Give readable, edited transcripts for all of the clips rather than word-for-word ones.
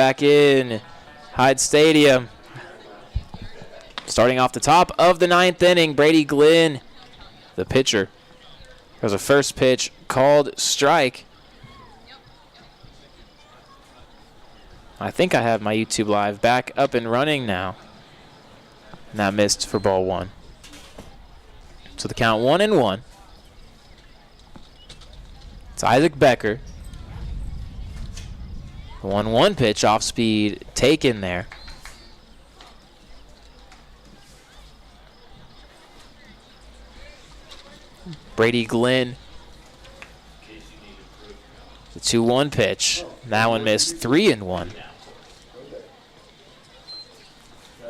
back in Hyde Stadium. Starting off the top of the 9th inning, Brady Glenn, the pitcher. There's a first pitch called strike. I think I have my YouTube Live back up and running now. And that missed for ball 1. So the count 1-1. It's Isaac Becker. The 1-1 pitch off speed taken there. Brady Glenn. The 2-1 pitch. That one missed 3-1.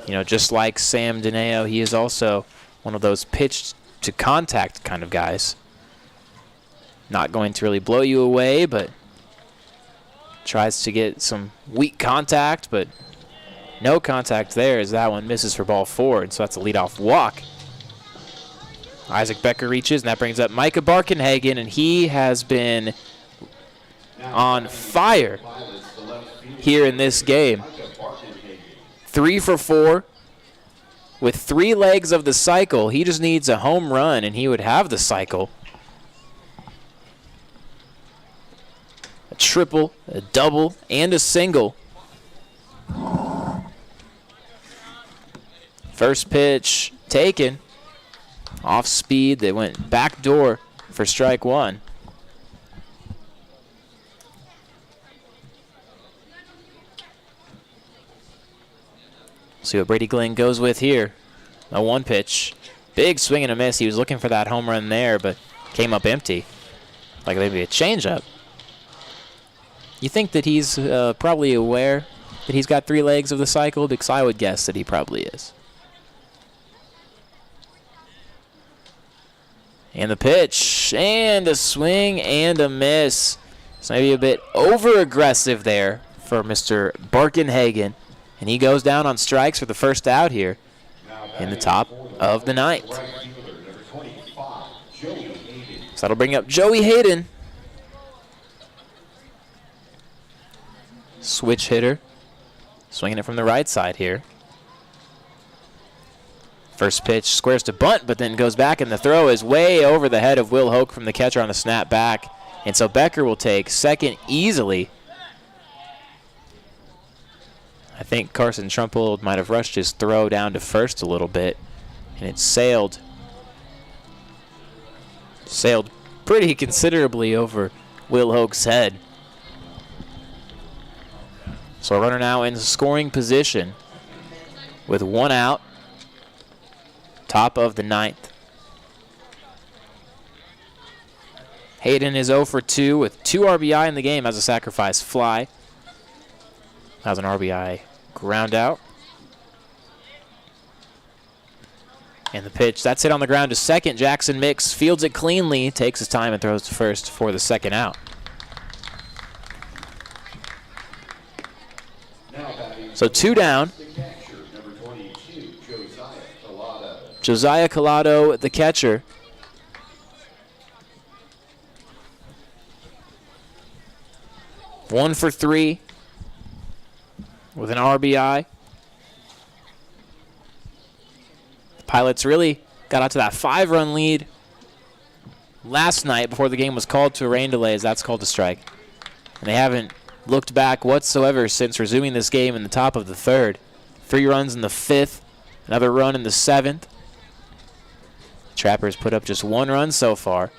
You know, just like Sam Dineo, he is also one of those pitch to contact kind of guys. Not going to really blow you away, but tries to get some weak contact, but no contact there as that one misses for ball 4, and so that's a leadoff walk. Isaac Becker reaches, and that brings up Micah Barkenhagen, and he has been on fire here in this game. 3 for 4 with 3 legs of the cycle. He just needs a home run, and he would have the cycle. A triple, a double, and a single. First pitch taken. Off speed, they went back door for strike 1. See what Brady Glenn goes with here. A 1 pitch. Big swing and a miss. He was looking for that home run there, but came up empty. Like maybe a changeup. You think that he's probably aware that he's got 3 legs of the cycle? Because I would guess that he probably is. And the pitch, and a swing and a miss. So maybe a bit over-aggressive there for Mr. Barkenhagen. And he goes down on strikes for the first out here in the top of the 9th. So that'll bring up Joey Hayden. Switch hitter. Swinging it from the right side here. First pitch squares to bunt, but then goes back, and the throw is way over the head of Will Hoke from the catcher on the snap back. And so Becker will take second easily. I think Carson Trumple might have rushed his throw down to first a little bit, and it sailed pretty considerably over Will Hoke's head. So a runner now in scoring position with 1 out. Top of the 9th. Hayden is 0 for 2 with 2 RBI in the game as a sacrifice fly. Has an RBI ground out. And the pitch, that's hit on the ground to second. Jackson Mix fields it cleanly, takes his time and throws to first for the second out. So 2 down. Josiah Collado, the catcher. One for 3 with an RBI. The Pilots really got out to that 5-run lead last night before the game was called to a rain delay, as that's called a strike. And they haven't looked back whatsoever since resuming this game in the top of the 3rd. 3 runs in the 5th, another run in the 7th. Trappers put up just 1 run so far.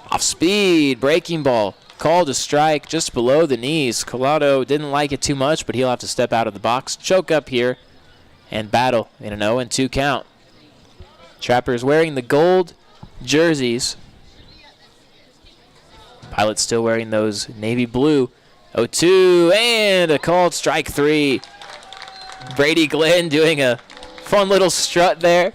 Off speed, breaking ball. Called a strike just below the knees. Collado didn't like it too much, but he'll have to step out of the box, choke up here, and battle in an 0-2 count. Trappers wearing the gold jerseys. Pilots still wearing those navy blue. 0-2, and a called strike 3. Brady Glenn doing a fun little strut there.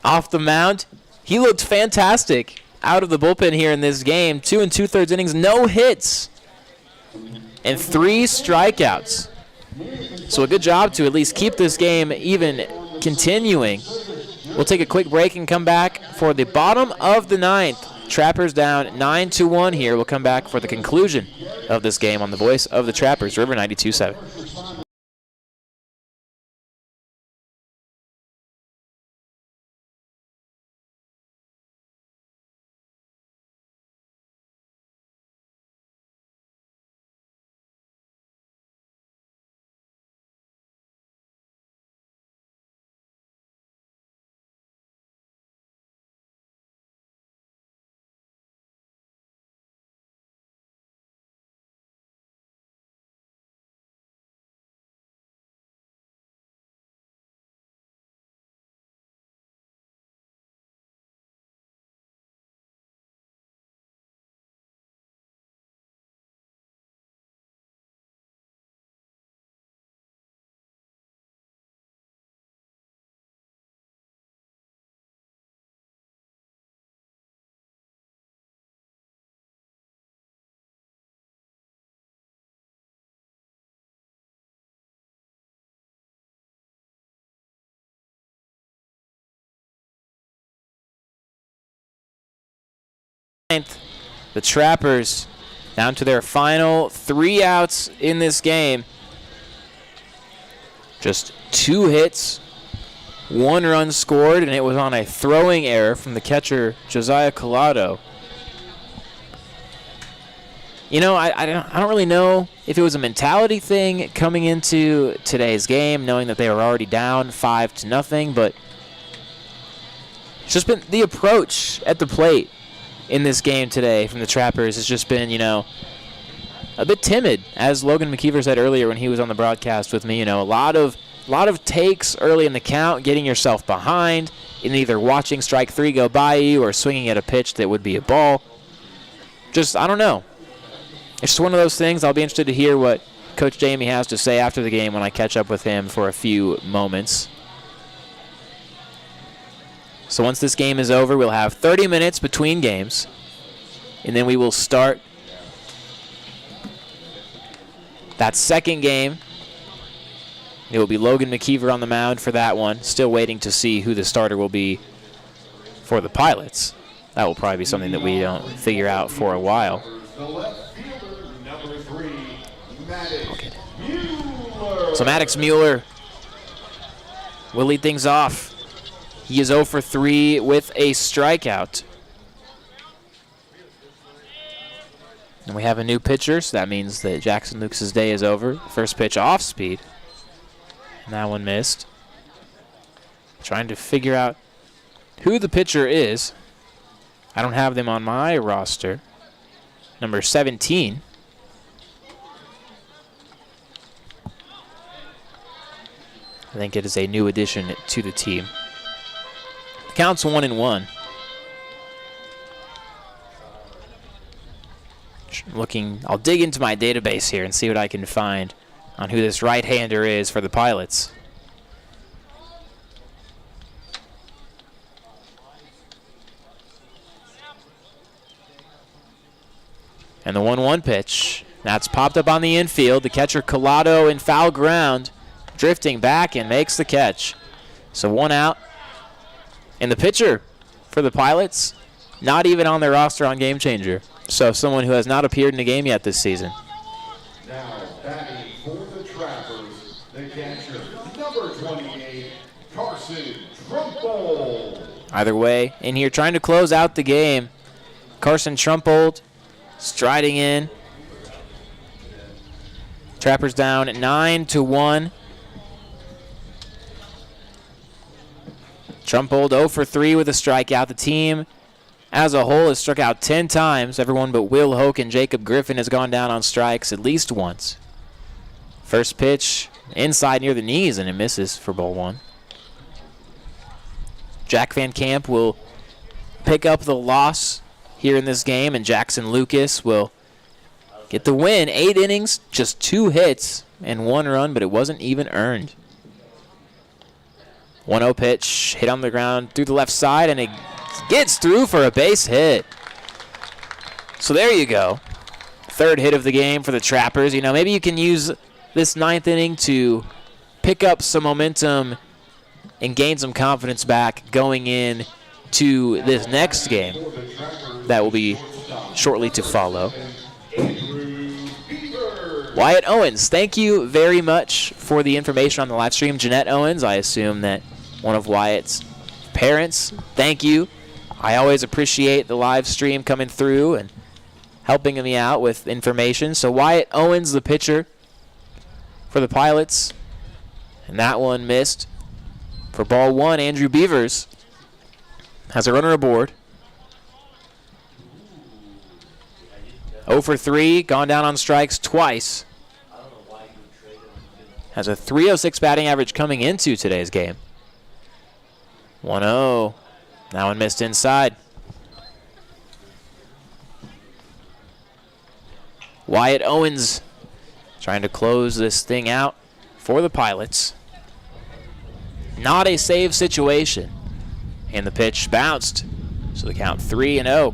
Off the mound. He looked fantastic out of the bullpen here in this game. 2 2/3 innings, no hits, and 3 strikeouts. So a good job to at least keep this game even continuing. We'll take a quick break and come back for the bottom of the 9th. Trappers down 9-1 here. We'll come back for the conclusion of this game on the voice of the Trappers, River 92.7. The Trappers down to their final 3 outs in this game. Just 2 hits, 1 run scored, and it was on a throwing error from the catcher, Josiah Collado. You know, I don't really know if it was a mentality thing coming into today's game, knowing that they were already down 5-0, but it's just been the approach at the plate in this game today from the Trappers has just been, you know, a bit timid. As Logan McKeever said earlier when he was on the broadcast with me, you know, a lot of takes early in the count, getting yourself behind in either watching strike 3 go by you or swinging at a pitch that would be a ball. Just, I don't know. It's just one of those things. I'll be interested to hear what Coach Jamie has to say after the game when I catch up with him for a few moments. So once this game is over, we'll have 30 minutes between games, and then we will start that second game. It will be Logan McKeever on the mound for that one. Still waiting to see who the starter will be for the Pilots. That will probably be something that we don't figure out for a while. Okay. So Maddox Mueller will lead things off. He is 0 for 3 with a strikeout. And we have a new pitcher, so that means that Jackson Lucas' day is over. First pitch off speed. And that one missed. Trying to figure out who the pitcher is. I don't have them on my roster. Number 17. I think it is a new addition to the team. Counts 1-1. I'll dig into my database here and see what I can find on who this right-hander is for the Pilots. And the 1-1 pitch. That's popped up on the infield. The catcher Collado in foul ground, drifting back and makes the catch. So 1 out. And the pitcher for the Pilots, not even on their roster on Game Changer. So someone who has not appeared in a game yet this season. Now batting for the Trappers, the catcher, number 28, Carson Trumpold. Either way, in here trying to close out the game. Carson Trumpold striding in. Trappers down 9-1. Trumpold 0 for 3 with a strikeout. The team as a whole has struck out 10 times. Everyone but Will Hoke and Jacob Griffin has gone down on strikes at least once. First pitch inside near the knees, and it misses for ball 1. Jack Van Camp will pick up the loss here in this game, and Jackson Lucas will get the win. 8 innings, just 2 hits, and 1 run, but it wasn't even earned. 1-0 pitch, hit on the ground through the left side, and it gets through for a base hit. So there you go. 3rd hit of the game for the Trappers. You know, maybe you can use this 9th inning to pick up some momentum and gain some confidence back going in to this next game. that will be shortly to follow. Wyatt Owens, thank you very much for the information on the live stream. Jeanette Owens, I assume that one of Wyatt's parents. Thank you. I always appreciate the live stream coming through and helping me out with information. So Wyatt Owens, the pitcher for the Pilots. And that one missed. For ball one, Andrew Beavers has a runner aboard. 0 for 3, gone down on strikes twice. Has a .306 batting average coming into today's game. 1-0. That one missed inside. Wyatt Owens trying to close this thing out for the Pilots. Not a save situation. And the pitch bounced. So the count 3-0.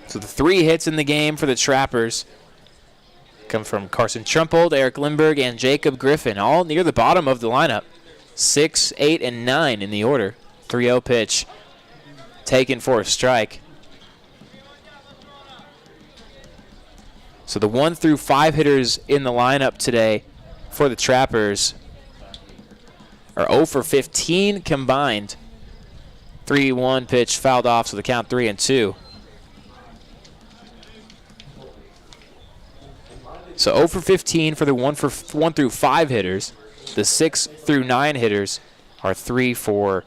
So the 3 hits in the game for the Trappers come from Carson Trumpold, Eric Lindbergh, and Jacob Griffin, all near the bottom of the lineup. 6, 8, and 9 in the order. 3-0 pitch taken for a strike. So the 1 through 5 hitters in the lineup today for the Trappers are 0 for 15 combined. 3-1 pitch fouled off, so the count 3-2. So 0 for 15 for the 1 through 5 hitters. The 6 through 9 hitters are 3 for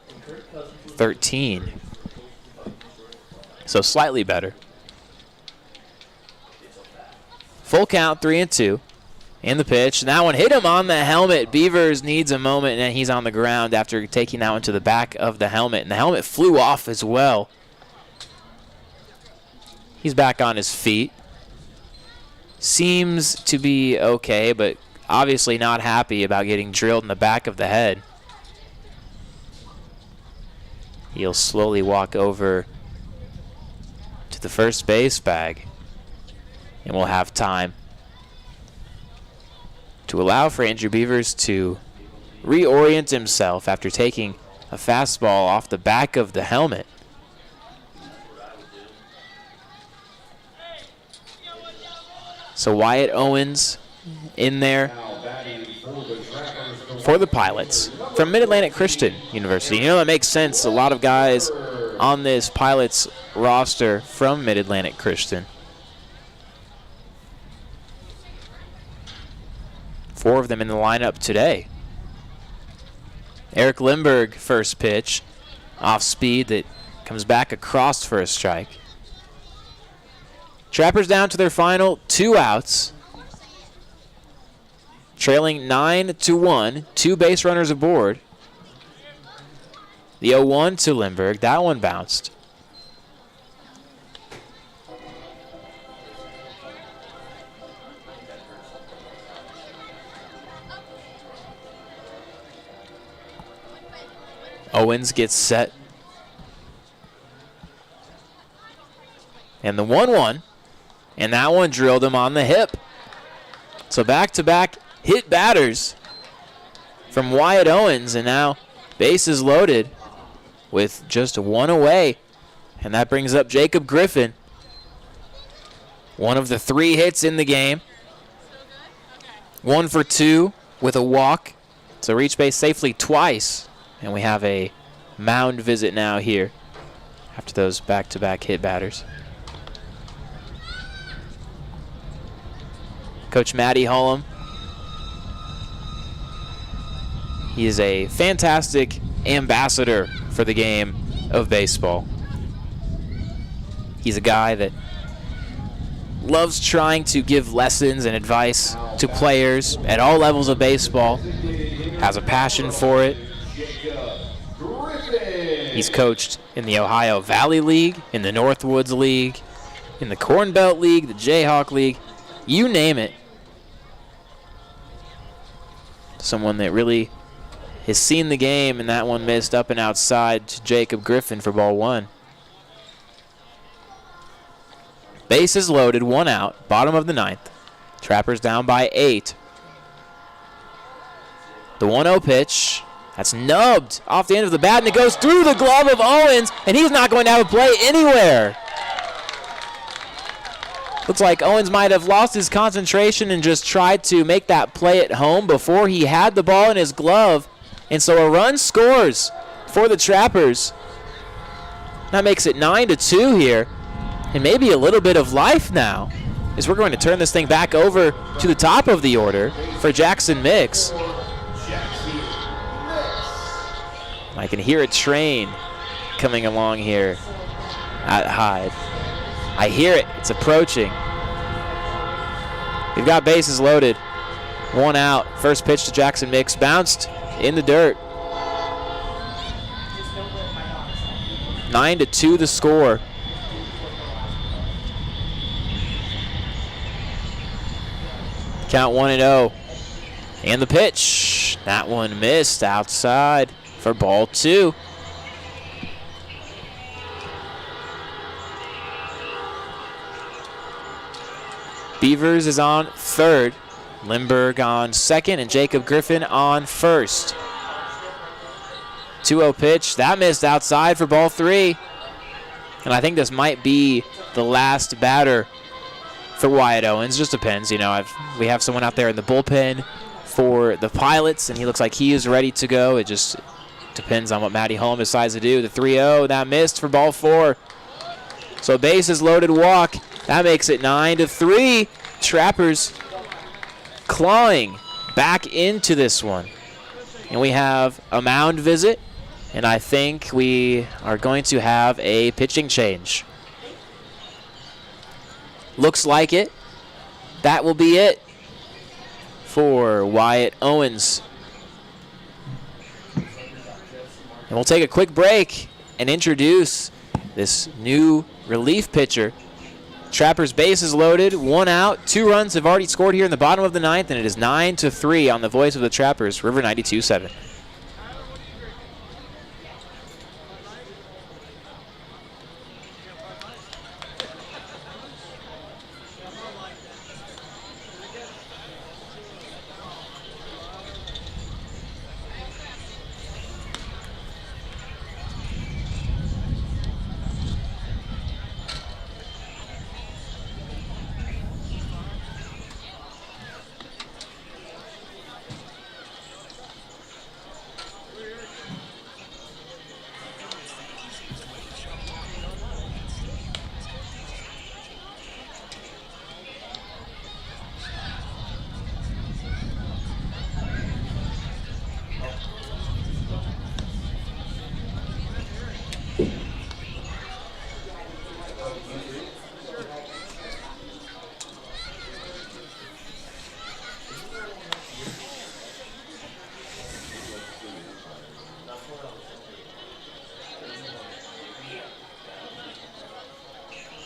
13. So slightly better. Full count, 3-2. And the pitch. And that one hit him on the helmet. Beavers needs a moment, and he's on the ground after taking that one to the back of the helmet. And the helmet flew off as well. He's back on his feet. Seems to be okay, but obviously not happy about getting drilled in the back of the head. He'll slowly walk over to the first base bag. And we'll have time to allow for Andrew Beavers to reorient himself after taking a fastball off the back of the helmet. So Wyatt Owens in there for the Pilots from Mid-Atlantic Christian University. You know, that makes sense. A lot of guys on this Pilots roster from Mid-Atlantic Christian. 4 of them in the lineup today. Eric Lindbergh, first pitch. Off speed that comes back across for a strike. Trappers down to their final 2 outs. Trailing 9-1. 2 base runners aboard. The 0-1 to Lindbergh. That one bounced. Owens gets set. And the 1-1. And that one drilled him on the hip. So back-to-back hit batters from Wyatt Owens. And now bases loaded with just 1 away. And that brings up Jacob Griffin. One of the 3 hits in the game. 1 for 2 with a walk. So reached base safely twice. And we have a mound visit now here after those back-to-back hit batters. Coach Matty Hullum. He is a fantastic ambassador for the game of baseball. He's a guy that loves trying to give lessons and advice to players at all levels of baseball. Has a passion for it. He's coached in the Ohio Valley League, in the Northwoods League, in the Corn Belt League, the Jayhawk League, you name it. Someone that really has seen the game, and that one missed up and outside to Jacob Griffin for ball 1. Bases loaded, 1 out, bottom of the 9th. Trappers down by 8. The 1-0 pitch. That's nubbed off the end of the bat, and it goes through the glove of Owens, and he's not going to have a play anywhere. Looks like Owens might have lost his concentration and just tried to make that play at home before he had the ball in his glove. And so a run scores for the Trappers. That makes it 9-2 here. And maybe a little bit of life now, as we're going to turn this thing back over to the top of the order for Jackson Mix. I can hear a train coming along here at Hyde. I hear it. It's approaching. We've got bases loaded. 1 out. First pitch to Jackson Mix. Bounced in the dirt. 9-2 the score. Count 1-0. And the pitch. That one missed outside for ball 2. Beavers is on third. Lindbergh on second, and Jacob Griffin on first. 2-0 pitch. That missed outside for ball 3. And I think this might be the last batter for Wyatt Owens. Just depends. You know, we have someone out there in the bullpen for the Pilots, and he looks like he is ready to go. It just depends on what Matty Holm decides to do. The 3-0, that missed for ball 4. So bases loaded walk. That makes it 9-3. Trappers clawing back into this one. And we have a mound visit, and I think we are going to have a pitching change. Looks like it. That will be it for Wyatt Owens. And we'll take a quick break and introduce this new relief pitcher. Trappers bases loaded, 1 out, 2 runs have already scored here in the bottom of the 9th, and it is 9-3 on the voice of the Trappers, River 92.7.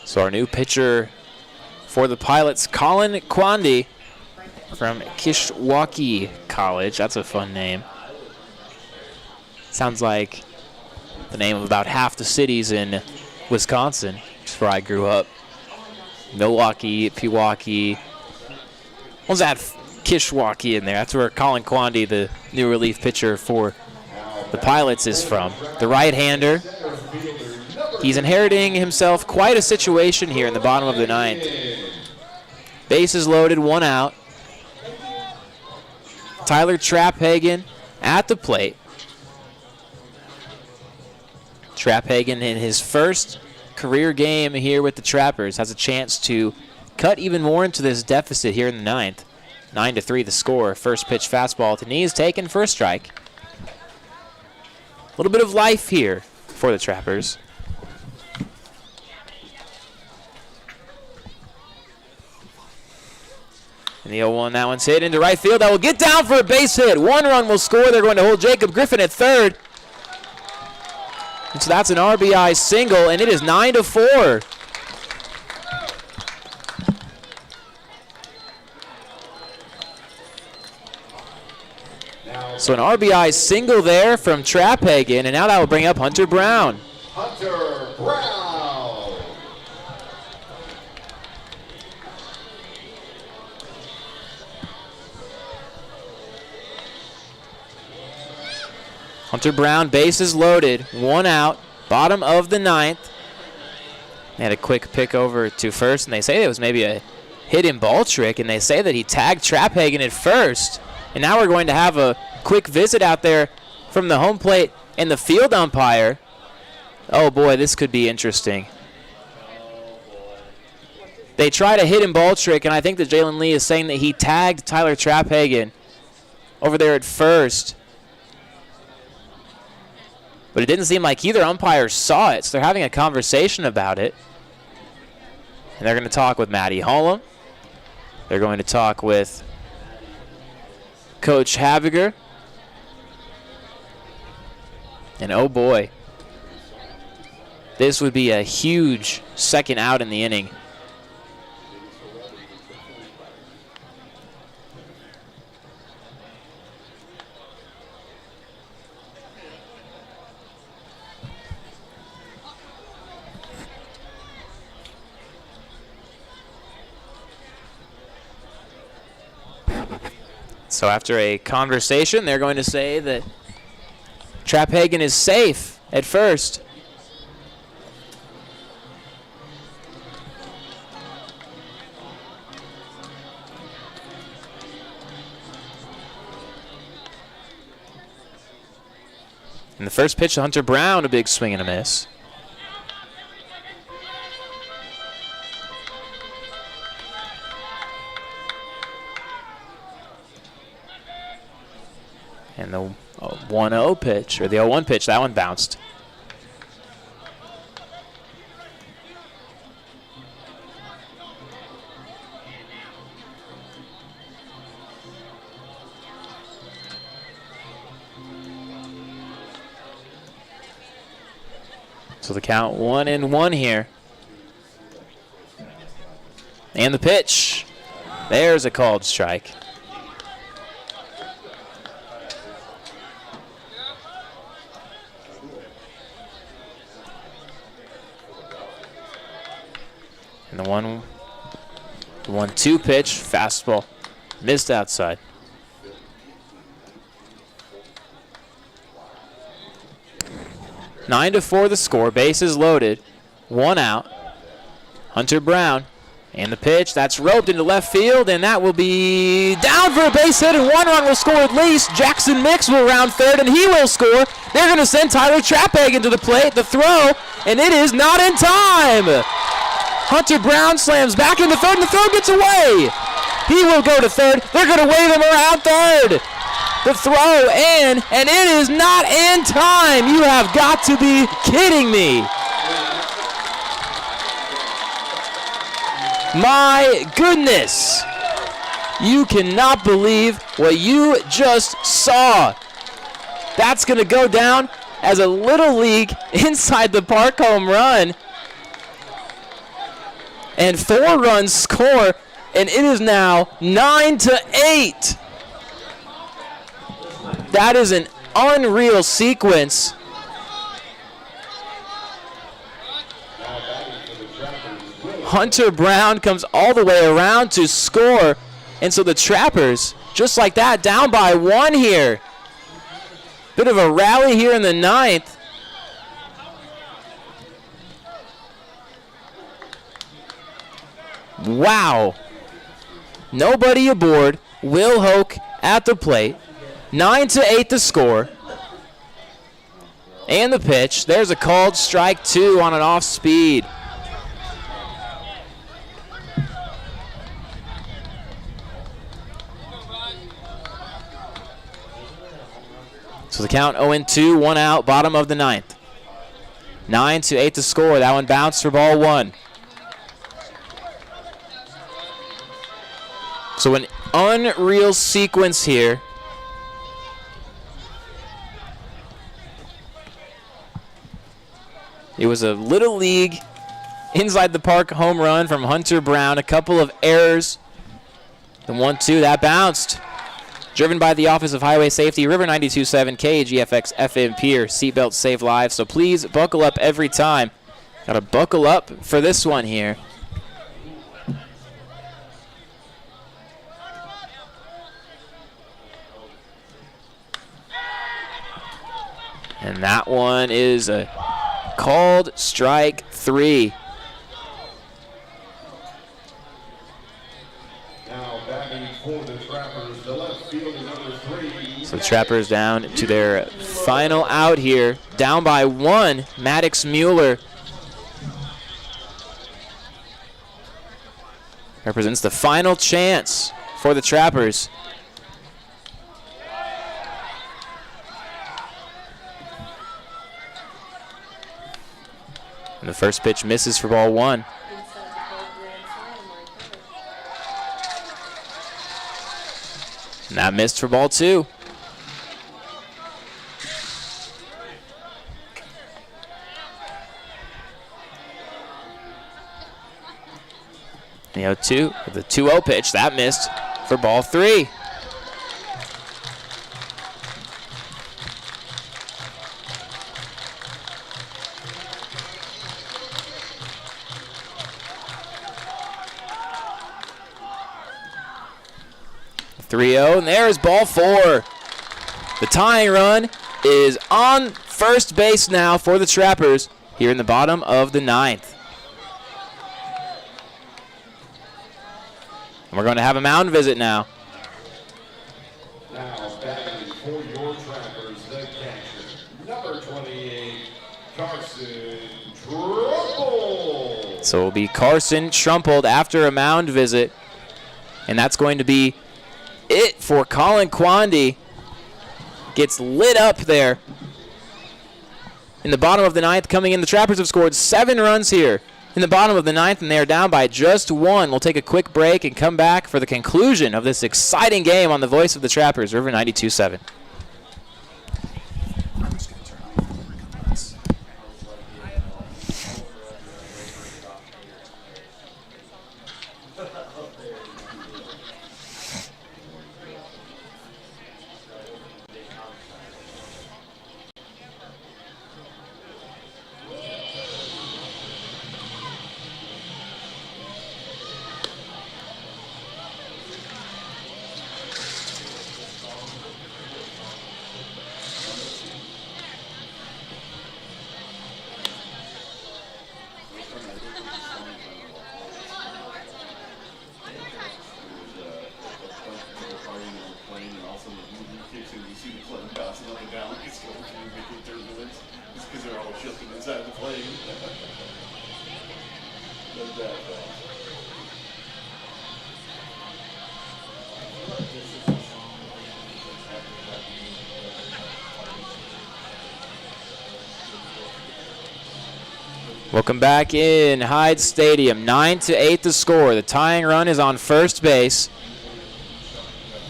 So our new pitcher for the Pilots, Colin Quandy from Kishwaukee College. That's a fun name. Sounds like the name of about half the cities in Wisconsin, which is where I grew up. Milwaukee, Pewaukee. Let's add Kishwaukee in there. That's where Colin Quandy, the new relief pitcher for the Pilots, is from. The right-hander. He's inheriting himself quite a situation here in the bottom of the 9th. Bases loaded, 1 out. Tyler Trapphagen at the plate. Trapphagen in his first career game here with the Trappers has a chance to cut even more into this deficit here in the 9th. 9-3 the score. First pitch fastball to knees taken for a strike. A little bit of life here for the Trappers. And the 0-1, that one's hit into right field. That will get down for a base hit. 1 run will score. They're going to hold Jacob Griffin at third. And so that's an RBI single, and it is 9-4. So an RBI single there from Trapphagen, and now that will bring up Hunter Brown. Hunter Brown. Hunter Brown, bases loaded, 1 out, bottom of the 9th. They had a quick pick over to first, and they say it was maybe a hidden ball trick, and they say that he tagged Traphagen at first. And now we're going to have a quick visit out there from the home plate and the field umpire. Oh boy, this could be interesting. They tried a hidden ball trick, and I think that Jalen Lee is saying that he tagged Tyler Traphagen over there at first. But it didn't seem like either umpire saw it, so they're having a conversation about it. And they're going to talk with Matty Hollum. They're going to talk with Coach Haviger. And oh boy, this would be a huge second out in the inning. So after a conversation, they're going to say that Traphagen is safe at first. And the first pitch to Hunter Brown, a big swing and a miss. And the 1-0 pitch, or the 0-1 pitch, that one bounced. So the count 1-1 here. And the pitch. There's a called strike. And the 1-2 pitch, fastball, missed outside. Nine to 4 the score, bases loaded, 1 out. Hunter Brown, and the pitch, that's roped into left field, and that will be down for a base hit, and 1 run will score at least. Jackson Mix will round third, and he will score. They're going to send Tyler Traphagen to the plate, the throw, and it is not in time. Hunter Brown slams back into third, and the throw gets away. He will go to third. They're going to wave him around third. The throw in, and it is not in time. You have got to be kidding me. My goodness. You cannot believe what you just saw. That's going to go down as a Little League inside the park home run. And 4 runs score, and it is now 9-8. That is an unreal sequence. Hunter Brown comes all the way around to score, and so the Trappers, just like that, down by 1 here. Bit of a rally here in the 9th. Wow. Nobody aboard. Will Hoke at the plate. 9-8 the score. And the pitch. There's a called strike 2 on an off speed. So the count 0-2, 1 out, bottom of the 9th. 9-8 the score. That one bounced for ball 1. So an unreal sequence here. It was a Little League inside the park home run from Hunter Brown. A couple of errors. The 1-2, that bounced. Driven by the Office of Highway Safety, River 92.7, KGFX FM Pierre. Seatbelts save lives, so please buckle up every time. Got to buckle up for this one here. And that one is a called strike 3. Now batting for the Trappers, the left fielder number 3. So the Trappers down to their final out here. Down by 1, Maddox Mueller. Represents the final chance for the Trappers. And the first pitch misses for ball 1. And that missed for ball 2. The 0-2, the 2-0 pitch, that missed for ball 3. And there's ball 4. The tying run is on first base now for the Trappers here in the bottom of the 9th. And we're going to have a mound visit now. Now batting for your Trappers, the catcher, number 28, Carson Trumple. So it will be Carson Trumpled after a mound visit. And that's going to be it for Colin Quandy. Gets lit up there in the bottom of the 9th. Coming in, the Trappers have scored 7 runs here in the bottom of the 9th, and they are down by just 1. We'll take a quick break and come back for the conclusion of this exciting game on the voice of the Trappers, River 92.7. Welcome back in Hyde Stadium. 9-8 the score. The tying run is on first base.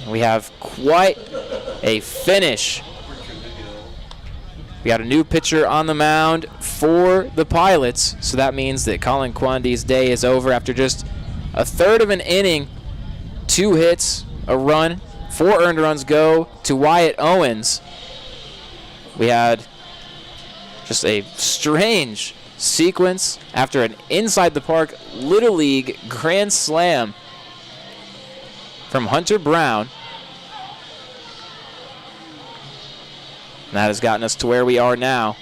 We have quite a finish. We got a new pitcher on the mound for the Pilots, so that means that Colin Quandy's day is over after just a third of an inning. 2 hits, a run, 4 earned runs go to Wyatt Owens. We had just a strange sequence after an inside the park Little League grand slam from Hunter Brown. And that has gotten us to where we are now.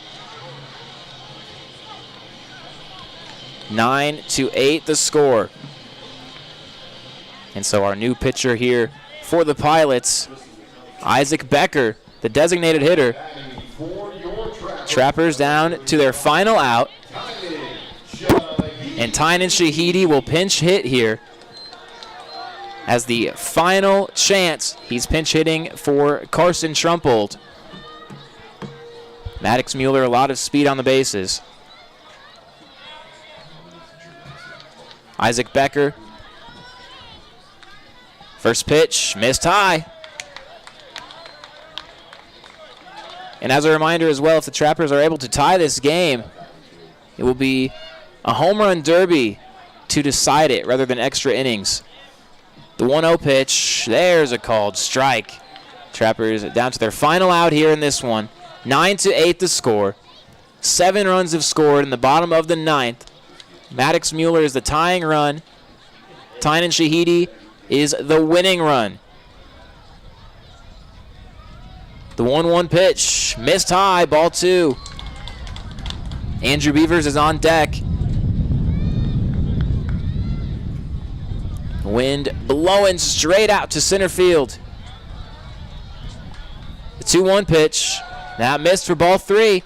9-8 the score. And so our new pitcher here for the Pilots, Isaac Becker, the designated hitter. Trappers down to their final out. And Tynan Shahidi will pinch hit here as the final chance. He's pinch hitting for Carson Trumpold. Maddox Mueller, a lot of speed on the bases. Isaac Becker. First pitch, missed high. And as a reminder as well, if the Trappers are able to tie this game, it will be a home run derby to decide it rather than extra innings. The 1-0 pitch, there's a called strike. Trappers down to their final out here in this one. 9-8 the score. 7 runs have scored in the bottom of the 9th. Maddox Mueller is the tying run. Tynan Shahidi is the winning run. The The 1-1 pitch, missed high, ball 2. Andrew Beavers is on deck. Wind blowing straight out to center field. The 2-1 pitch, that missed for ball 3.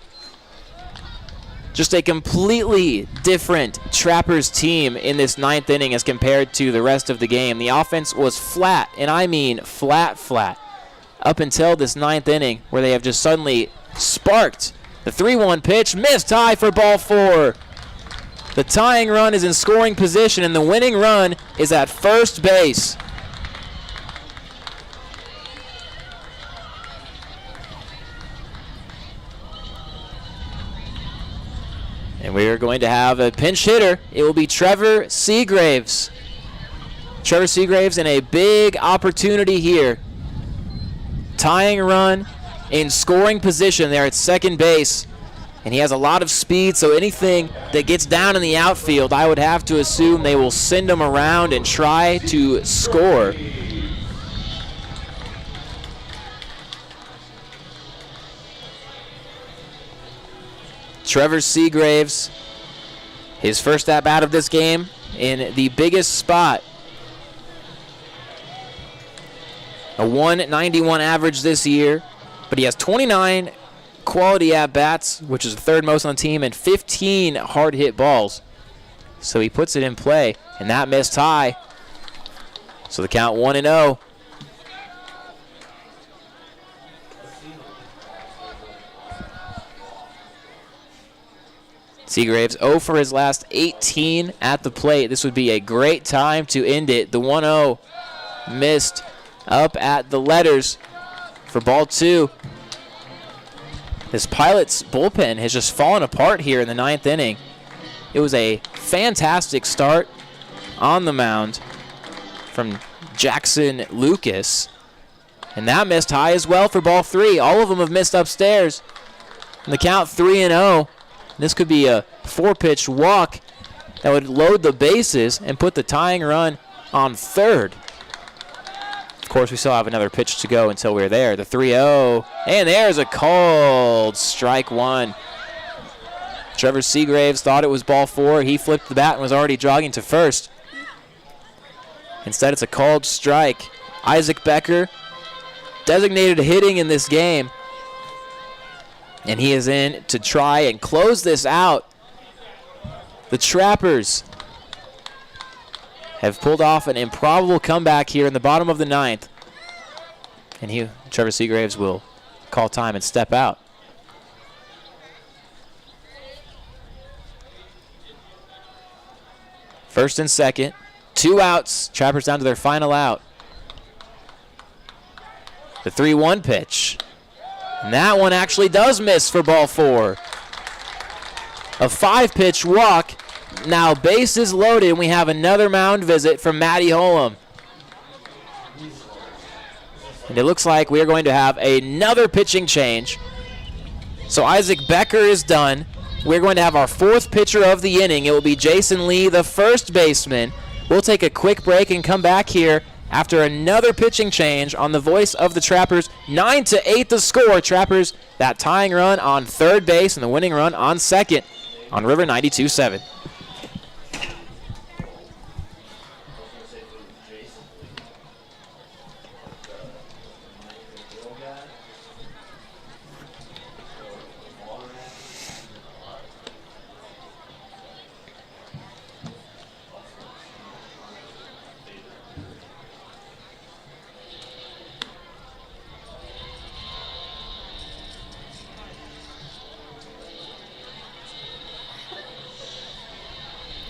Just a completely different Trappers team in this 9th inning as compared to the rest of the game. The offense was flat, and I mean flat, up until this 9th inning where they have just suddenly sparked. The 3-1 pitch, missed high for ball 4. The tying run is in scoring position, and the winning run is at first base. And we are going to have a pinch hitter. It will be Trevor Seagraves. Trevor Seagraves in a big opportunity here. Tying run in scoring position there at second base. And he has a lot of speed, so anything that gets down in the outfield, I would have to assume they will send him around and try to score. Trevor Seagraves, his first at-bat of this game in the biggest spot. A 191 average this year, but he has 29 quality at-bats, which is the third most on the team, and 15 hard-hit balls. So he puts it in play, and that missed high. So the count 1-0. Seagraves 0 for his last 18 at the plate. This would be a great time to end it. The 1-0 missed up at the letters for ball 2. This Pilots bullpen has just fallen apart here in the 9th inning. It was a fantastic start on the mound from Jackson Lucas. And that missed high as well for ball 3. All of them have missed upstairs. And the count 3-0. This could be a 4-pitch walk that would load the bases and put the tying run on third. Of course, we still have another pitch to go until we're there. The 3-0, and there's a called strike 1. Trevor Seagraves thought it was ball 4. He flipped the bat and was already jogging to first. Instead, it's a called strike. Isaac Becker, designated hitting in this game. And he is in to try and close this out. The Trappers have pulled off an improbable comeback here in the bottom of the 9th. And Trevor Seagraves will call time and step out. First and second, 2 outs. Trappers down to their final out. The 3-1 pitch. And that one actually does miss for ball 4. A 5-pitch walk. Now bases loaded, and we have another mound visit from Matty Holum. And it looks like we are going to have another pitching change. So Isaac Becker is done. We're going to have our 4th pitcher of the inning. It will be Jason Lee, the first baseman. We'll take a quick break and come back here after another pitching change on the voice of the Trappers. 9-8 the score. Trappers, that tying run on third base and the winning run on second on River 92.7.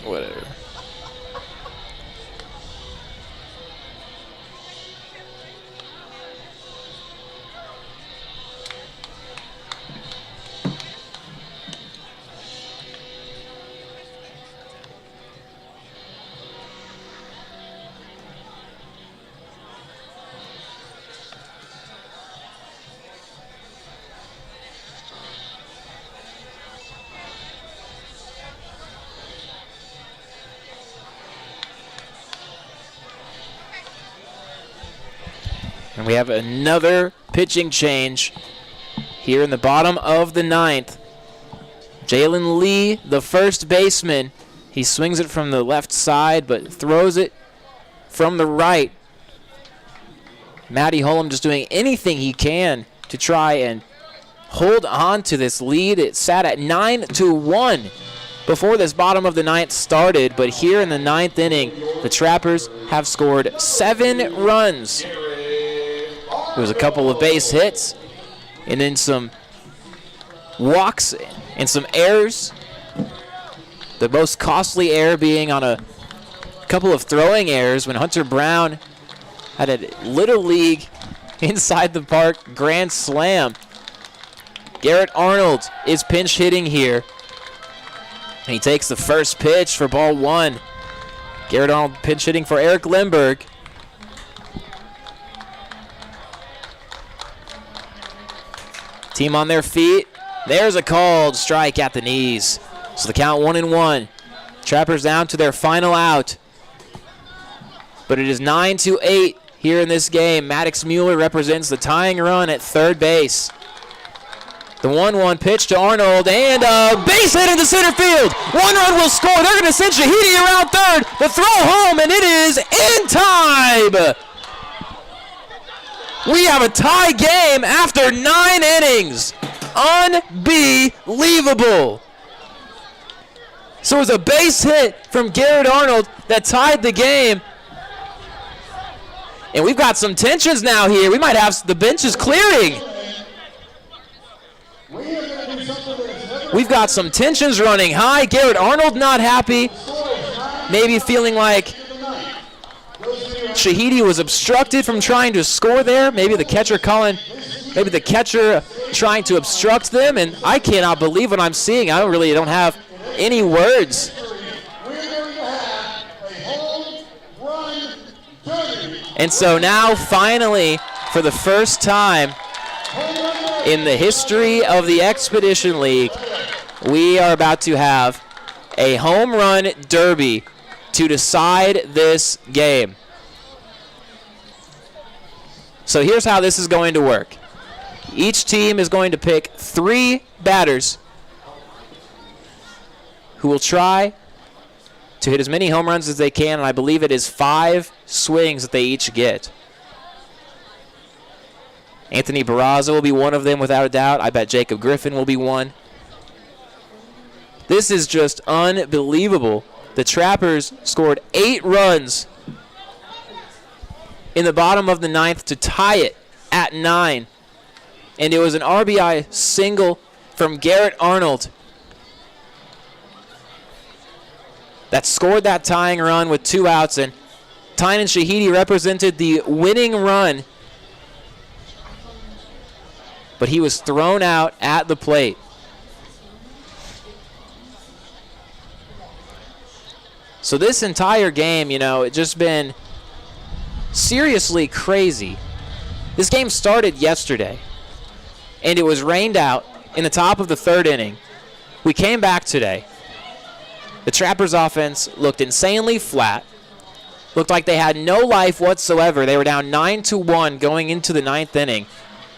Whatever. And we have another pitching change here in the bottom of the 9th. Jalen Lee, the first baseman, he swings it from the left side but throws it from the right. Matty Hullum just doing anything he can to try and hold on to this lead. It sat at 9-1 before this bottom of the 9th started, but here in the 9th inning, the Trappers have scored 7 runs. There was a couple of base hits and then some walks and some errors. The most costly error being on a couple of throwing errors when Hunter Brown had a Little League inside the park grand slam. Garrett Arnold is pinch hitting here. And he takes the first pitch for ball 1. Garrett Arnold pinch hitting for Eric Lindbergh. Team on their feet. There's a called strike at the knees. So the count 1-1. Trappers down to their final out. But it is 9-8 here in this game. Maddox Mueller represents the tying run at third base. The 1-1 pitch to Arnold, and a base hit into center field. 1 run will score. They're going to send Shahidi around third. The throw home, and it is in time. We have a tie game after 9 innings. Unbelievable. So it was a base hit from Garrett Arnold that tied the game. And we've got some tensions now here. We might have the benches clearing. We've got some tensions running high. Garrett Arnold not happy. Maybe feeling like Shahidi was obstructed from trying to score there. Maybe the catcher trying to obstruct them. And I cannot believe what I'm seeing. I don't have any words. And so now finally, for the first time in the history of the Expedition League, we are about to have a home run derby to decide this game. So here's how this is going to work. Each team is going to pick 3 batters who will try to hit as many home runs as they can, and I believe it is 5 swings that they each get. Anthony Barraza will be one of them without a doubt. I bet Jacob Griffin will be one. This is just unbelievable. The Trappers scored 8 runs in the bottom of the 9th to tie it at 9. And it was an RBI single from Garrett Arnold that scored that tying run with 2 outs. And Tynan Shahidi represented the winning run, but he was thrown out at the plate. So this entire game, it's just been seriously crazy. This game started yesterday, and it was rained out in the top of the 3rd inning. We came back today. The Trappers' offense looked insanely flat. Looked like they had no life whatsoever. They were down 9-1 going into the 9th inning.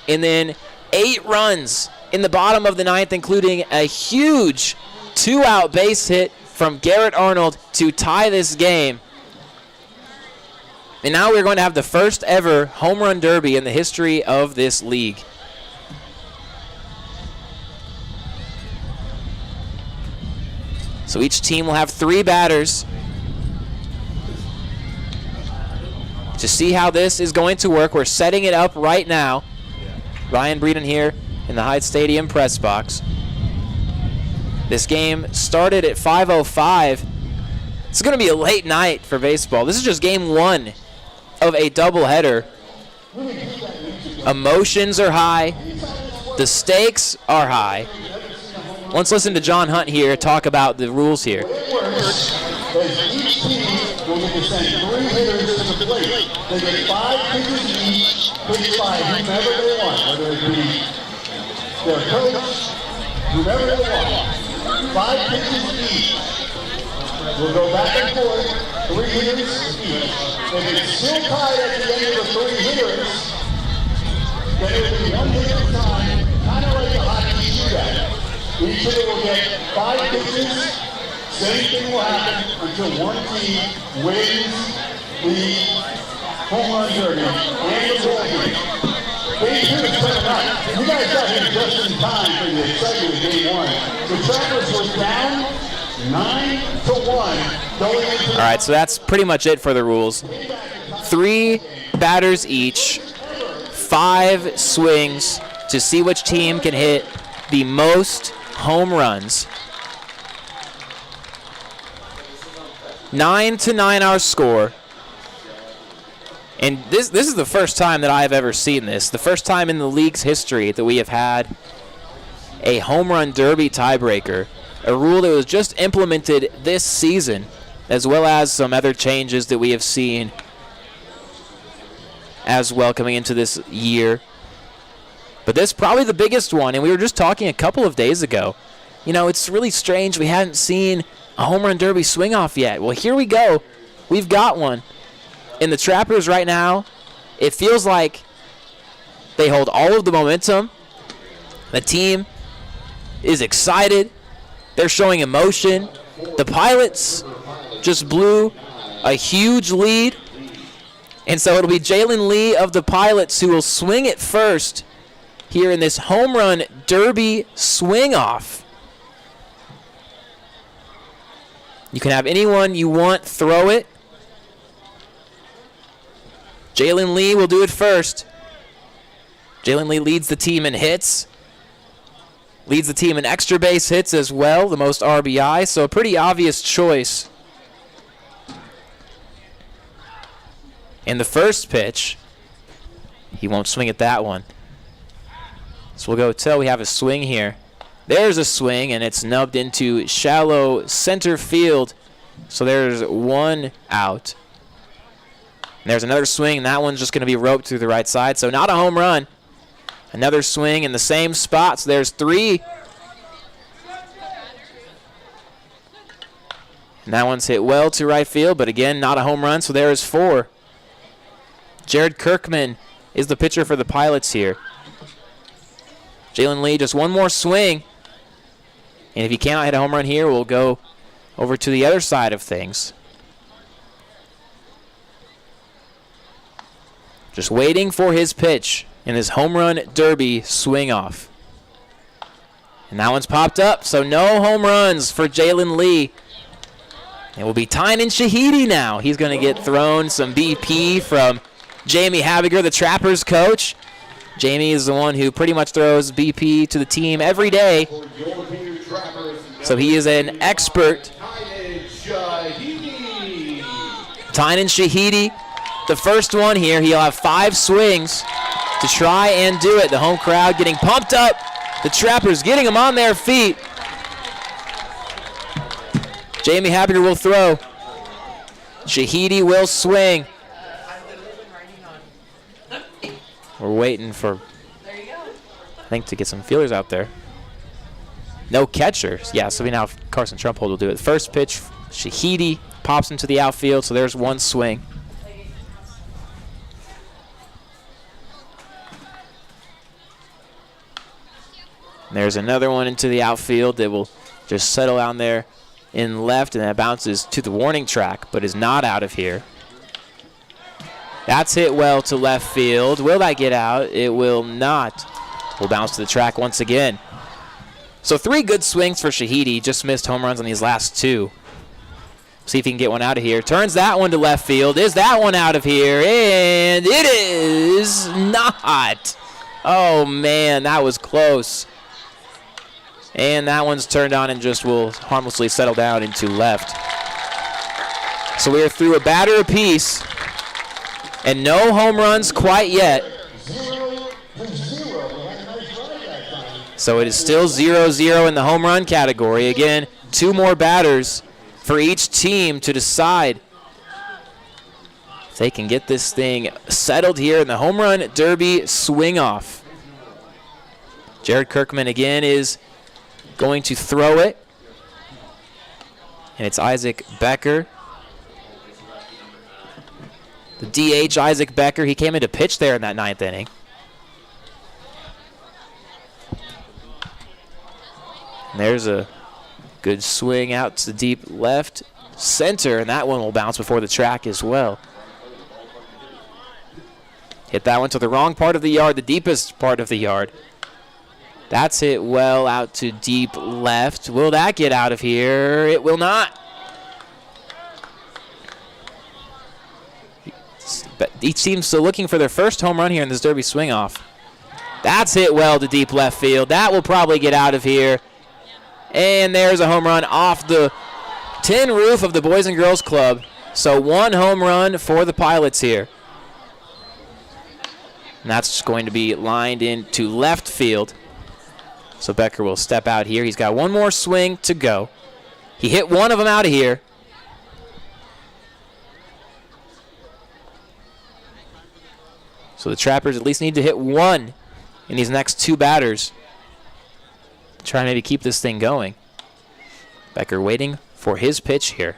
And then 8 runs in the bottom of the 9th, including a huge 2-out base hit from Garrett Arnold to tie this game. And now we're going to have the first ever home run derby in the history of this league. So each team will have 3 batters. To see how this is going to work, we're setting it up right now. Ryan Breeden here in the Hyde Stadium press box. This game started at 5:05. It's going to be a late night for baseball. This is just game 1 of a doubleheader. Emotions are high. The stakes are high. Let's listen to John Hunt here talk about the rules here. Each team will get to send 3 hitters to the plate. They get 5 pitches each, pitched by whomever they want, whether it be their coach, whomever they want. 5 pitches each. We'll go back and forth, 3 hitters each. If it's still tied at the end of the 3 hitters, then it'll be 1 hit at a time, kind of like pitches, same thing will happen until one team wins the home run derby and the ball game. Game 2 is coming up. You guys got here just in time for the excitement of Game 1. The Trappers were down 9-1 going into. All right, so that's pretty much it for the rules. 3 batters each, 5 swings to see which team can hit the most home runs. 9-9 our score. And this is the first time that I've ever seen this. The first time in the league's history that we have had a home run derby tiebreaker. A rule that was just implemented this season, as well as some other changes that we have seen as well coming into this year. But this is probably the biggest one, and we were just talking a couple of days ago. You know, it's really strange we hadn't seen a home run derby swing off yet. Well, here we go. We've got one. And the Trappers right now, it feels like they hold all of the momentum. The team is excited. They're showing emotion. The Pilots just blew a huge lead. And so it'll be Jalen Lee of the Pilots who will swing it first here in this home run derby swing-off. You can have anyone you want throw it. Jalen Lee will do it first. Jalen Lee leads the team in hits. Leads the team in extra base hits as well, the most RBI, so a pretty obvious choice. In the first pitch, he won't swing at that one. So we'll go till we have a swing here. There's a swing, and it's nubbed into shallow center field. So there's 1 out. And there's another swing, and that one's just going to be roped through the right side. So not a home run. Another swing in the same spot. So there's 3. And that one's hit well to right field, but again, not a home run. So there is 4. Jared Kirkman is the pitcher for the Pilots here. Jalen Lee, just one more swing. And if he cannot hit a home run here, we'll go over to the other side of things. Just waiting for his pitch in this home run derby swing off. And that one's popped up, so no home runs for Jalen Lee. It will be Tynan Shahidi now. He's going to get thrown some BP from Jamie Habiger, the Trappers coach. Jamie is the one who pretty much throws BP to the team every day. So he is an expert. Tynan Shahidi, the first one here. He'll have 5 swings to try and do it. The home crowd getting pumped up. The Trappers getting them on their feet. Jamie Habiger will throw. Shahidi will swing. We're waiting for, I think, to get some fielders out there. No catchers. Yeah, so we now have Carson Trumpold will do it. First pitch, Shahidi pops into the outfield, so there's 1 swing. And there's another one into the outfield that will just settle down there in left, and that bounces to the warning track, but is not out of here. That's hit well to left field. Will that get out? It will not. Will bounce to the track once again. So 3 good swings for Shahidi. Just missed home runs on these last 2. See if he can get one out of here. Turns that one to left field. Is that one out of here? And it is not. Oh, man, that was close. And that one's turned on and just will harmlessly settle down into left. So we are through a batter apiece. And no home runs quite yet. So it is still 0-0 in the home run category. Again, 2 more batters for each team to decide if they can get this thing settled here in the home run derby swing-off. Jared Kirkman again is going to throw it. And it's Isaac Becker. The DH, Isaac Becker, he came in to pitch there in that 9th inning. And there's a Good swing out to the deep left center, and that one will bounce before the track as well. Hit that one to the wrong part of the yard, the deepest part of the yard. That's hit well out to deep left. Will that get out of here? It will not. Each team still looking for their first home run here in this Derby swing-off. That's hit well to deep left field. That will probably get out of here. And there's a home run off the tin roof of the Boys and Girls Club. So 1 home run for the Pilots here. And that's going to be lined into left field. So Becker will step out here. He's got 1 more swing to go. He hit 1 of them out of here. So the Trappers at least need to hit 1 in these next 2 batters. Try and maybe keep this thing going. Becker waiting for his pitch here.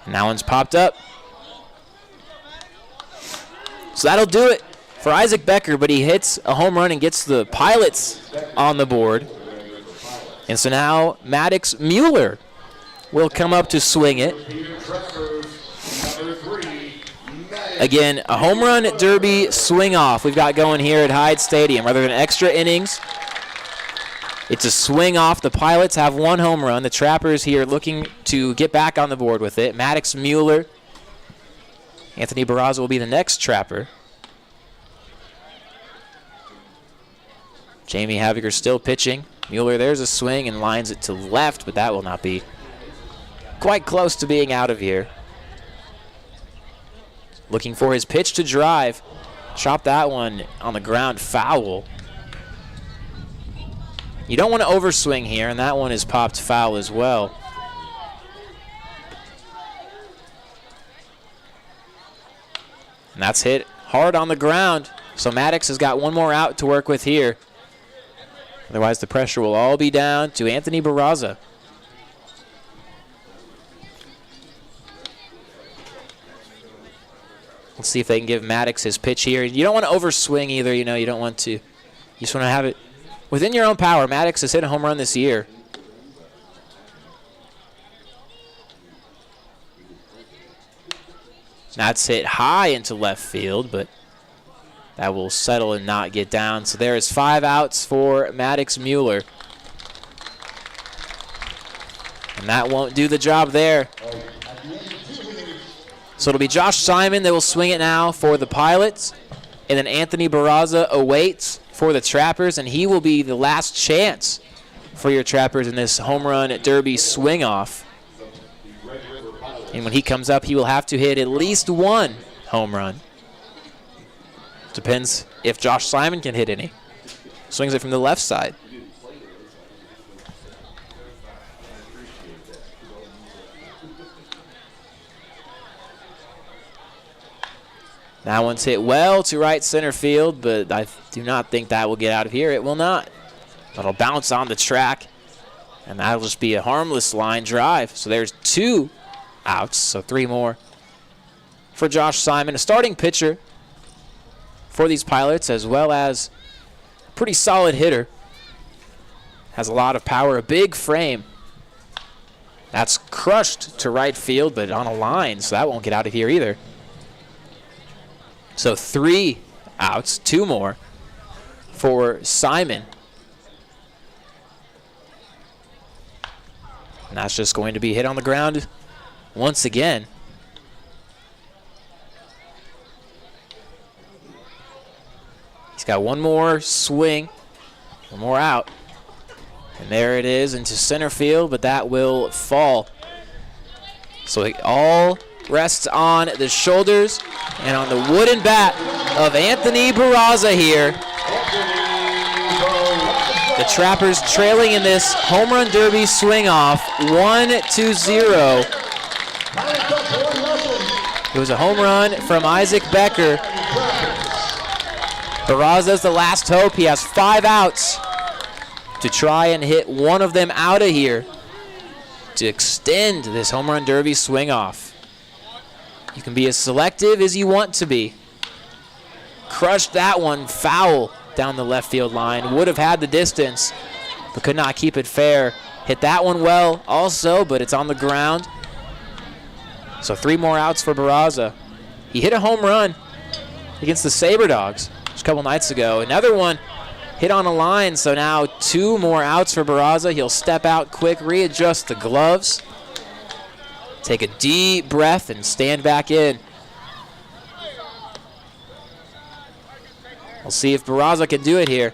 And that one's popped up. So that'll do it for Isaac Becker, but he hits a home run and gets the Pilots on the board. And so now Maddox Mueller will come up to swing it. Again, a home run derby swing-off we've got going here at Hyde Stadium. Rather than extra innings, it's a swing-off. The Pilots have 1 home run. The Trappers here looking to get back on the board with it. Maddox Mueller. Anthony Barraza will be the next Trapper. Jamie Haviger still pitching. Mueller, there's a swing and lines it to left, but that will not be quite close to being out of here. Looking for his pitch to drive. Chop that one on the ground, foul. You don't want to overswing here, and that one is popped foul as well. And that's hit hard on the ground. So Maddox has got 1 more out to work with here. Otherwise, the pressure will all be down to Anthony Barraza. Let's see if they can give Maddox his pitch here. You don't want to overswing either. You know, you don't want to. You just want to have it within your own power. Maddox has hit a home run this year. That's hit high into left field, but that will settle and not get down. So there is 5 outs for Maddox Mueller. And that won't do the job there. So it'll be Josh Simon that will swing it now for the Pilots. And then Anthony Barraza awaits for the Trappers, and he will be the last chance for your Trappers in this home run derby swing-off. And when he comes up, he will have to hit at least 1 home run. Depends if Josh Simon can hit any. Swings it from the left side. That one's hit well to right center field, but I do not think that will get out of here. It will not. That'll bounce on the track, and that'll just be a harmless line drive. So there's 2 outs, so 3 more for Josh Simon, a starting pitcher for these Pilots, as well as a pretty solid hitter. Has a lot of power, a big frame. That's crushed to right field, but on a line, so that won't get out of here either. So 3 outs, 2 more for Simon. And that's just going to be hit on the ground once again. He's got 1 more swing, 1 more out. And there it is into center field, but that will fall. So it all rests on the shoulders and on the wooden bat of Anthony Barraza here. The Trappers trailing in this home run derby swing-off, 1-0. It was a home run from Isaac Becker. Barraza's the last hope. He has 5 outs to try and hit 1 of them out of here to extend this home run derby swing-off. You can be as selective as you want to be. Crushed that one foul down the left field line. Would have had the distance, but could not keep it fair Hit that one well also, but it's on the ground. So 3 more outs for Barraza. He hit a home run against the Sabre Dogs just a couple nights ago. Another one hit on a line, so now 2 more outs for Barraza. He'll step out quick, readjust the gloves, take a deep breath, and stand back in. We'll see if Barraza can do it here.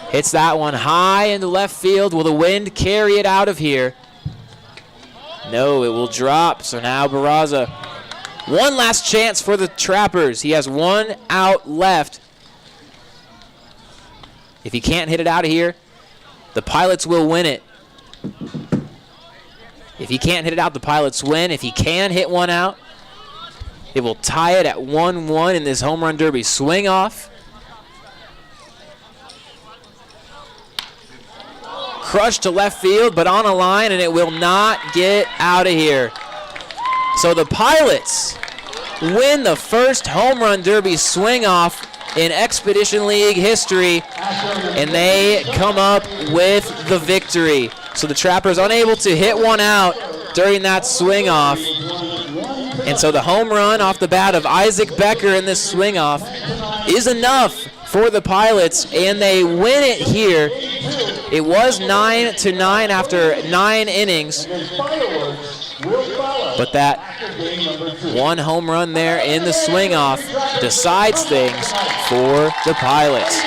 Hits that one high into left field. Will the wind carry it out of here? No, it will drop. So now Barraza, one last chance for the Trappers. He has 1 out left. If he can't hit it out of here, the Pilots will win it. If he can't hit it out, the Pilots win. If he can hit one out, it will tie it at 1-1 in this home run derby swing off. Crushed to left field, but on a line, and it will not get out of here. So the Pilots win the first home run derby swing off in Expedition League history, and they come up with the victory. So the Trappers unable to hit one out during that swing off. And so the home run off the bat of Isaac Becker in this swing off is enough for the Pilots, and they win it here. It was 9-9 after 9 innings, but that 1 home run there in the swing off decides things for the Pilots.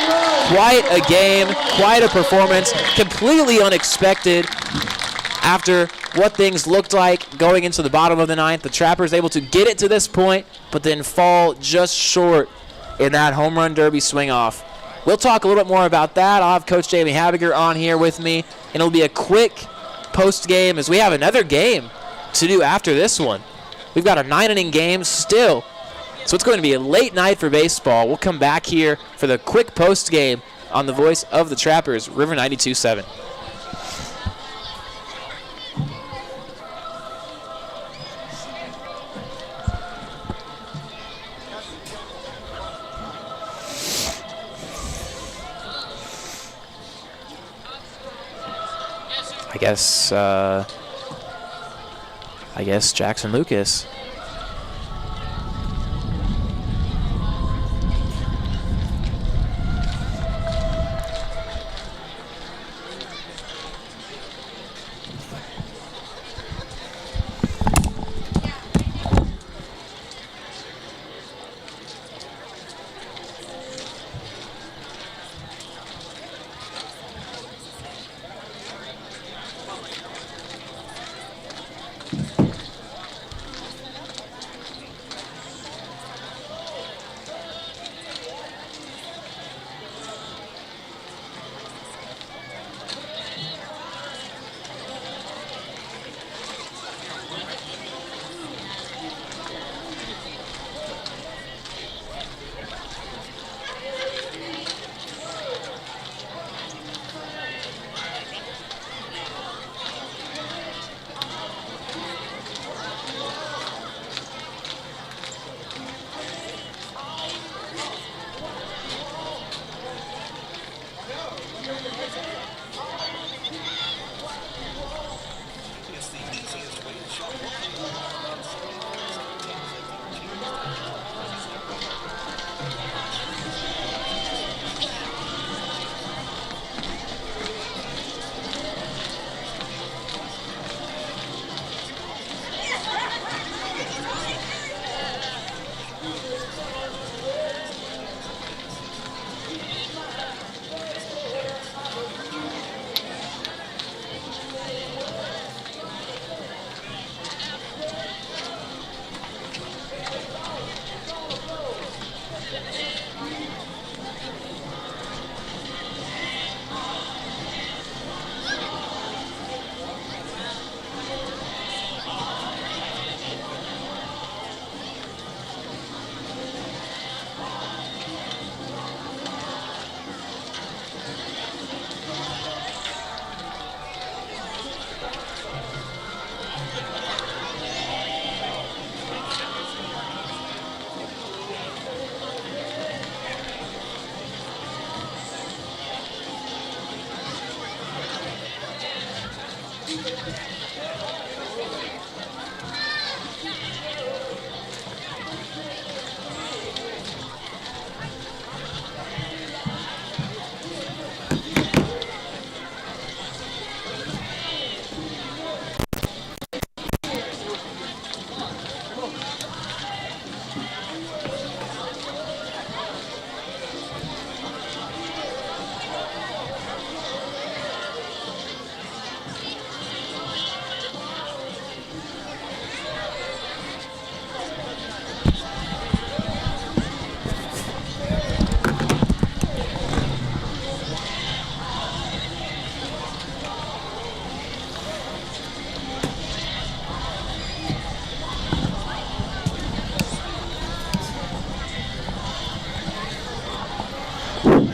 Quite a game, quite a performance, completely unexpected after what things looked like going into the bottom of the 9th. The Trappers able to get it to this point, but then fall just short in that home run derby swing off. We'll talk a little bit more about that. I'll have Coach Jamie Habiger on here with me, and it'll be a quick post-game as we have another game to do after this one. We've got a 9-inning game still, so it's going to be a late night for baseball. We'll come back here for the quick post-game on the voice of the Trappers, River 92.7. I guess Jackson Lucas.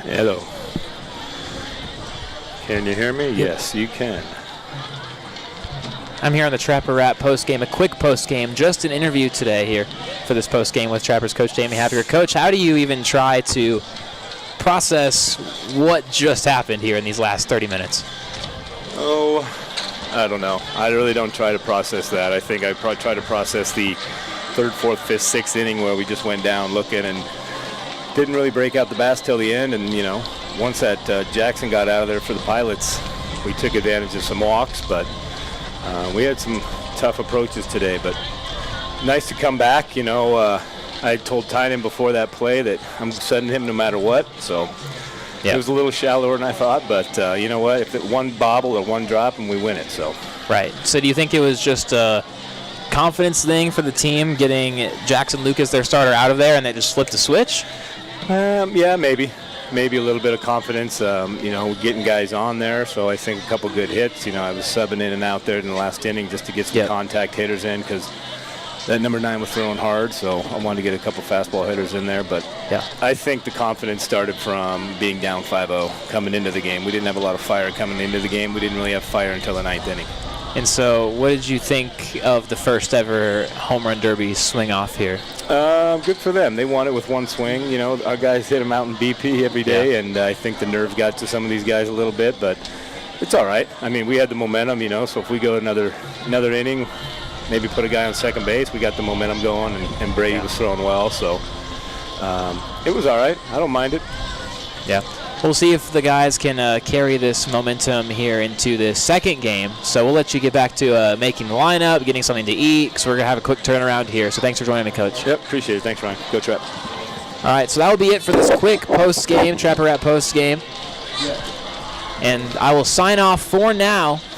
Hello. Can you hear me? Yes, you can. I'm here on the Trapper Rap postgame, a quick postgame, just an interview today here for this postgame with Trappers coach Jamie Happier. Coach, how do you even try to process what just happened here in these last 30 minutes? Oh, I don't know. I really don't try to process that. I think I try to process the third, fourth, fifth, sixth inning where we just went down looking and didn't really break out the bats till the end. And, you know, once that Jackson got out of there for the Pilots, we took advantage of some walks, but we had some tough approaches today. But nice to come back. You know, I told Tynan before that play that I'm sending him no matter what. So it was a little shallower than I thought, but you know what? If it one bobble or one drop and we win it, so. Right. So do you think it was just a confidence thing for the team getting Jackson Lucas, their starter, out of there, and they just flipped the switch? Yeah, maybe a little bit of confidence, you know, getting guys on there. So I think a couple good hits. You know, I was subbing in and out there in the last inning just to get some contact hitters in because that number 9 was throwing hard. So I wanted to get a couple fastball hitters in there. But I think the confidence started from being down 5-0 coming into the game. We didn't have a lot of fire coming into the game. We didn't really have fire until the 9th inning. And so what did you think of the first ever home run derby swing off here? Good for them. They won it with one swing. You know, our guys hit them out in BP every day, and I think the nerves got to some of these guys a little bit, but it's all right. I mean, we had the momentum, you know, so if we go another inning, maybe put a guy on second base, we got the momentum going, and Brady was throwing well, so it was all right. I don't mind it. Yeah. We'll see if the guys can carry this momentum here into the second game. So we'll let you get back to making the lineup, getting something to eat, because we're going to have a quick turnaround here. So thanks for joining me, Coach. Yep, appreciate it. Thanks, Ryan. Go Trap. All right, so that will be it for this quick post-game, Trapper Rap post-game. And I will sign off for now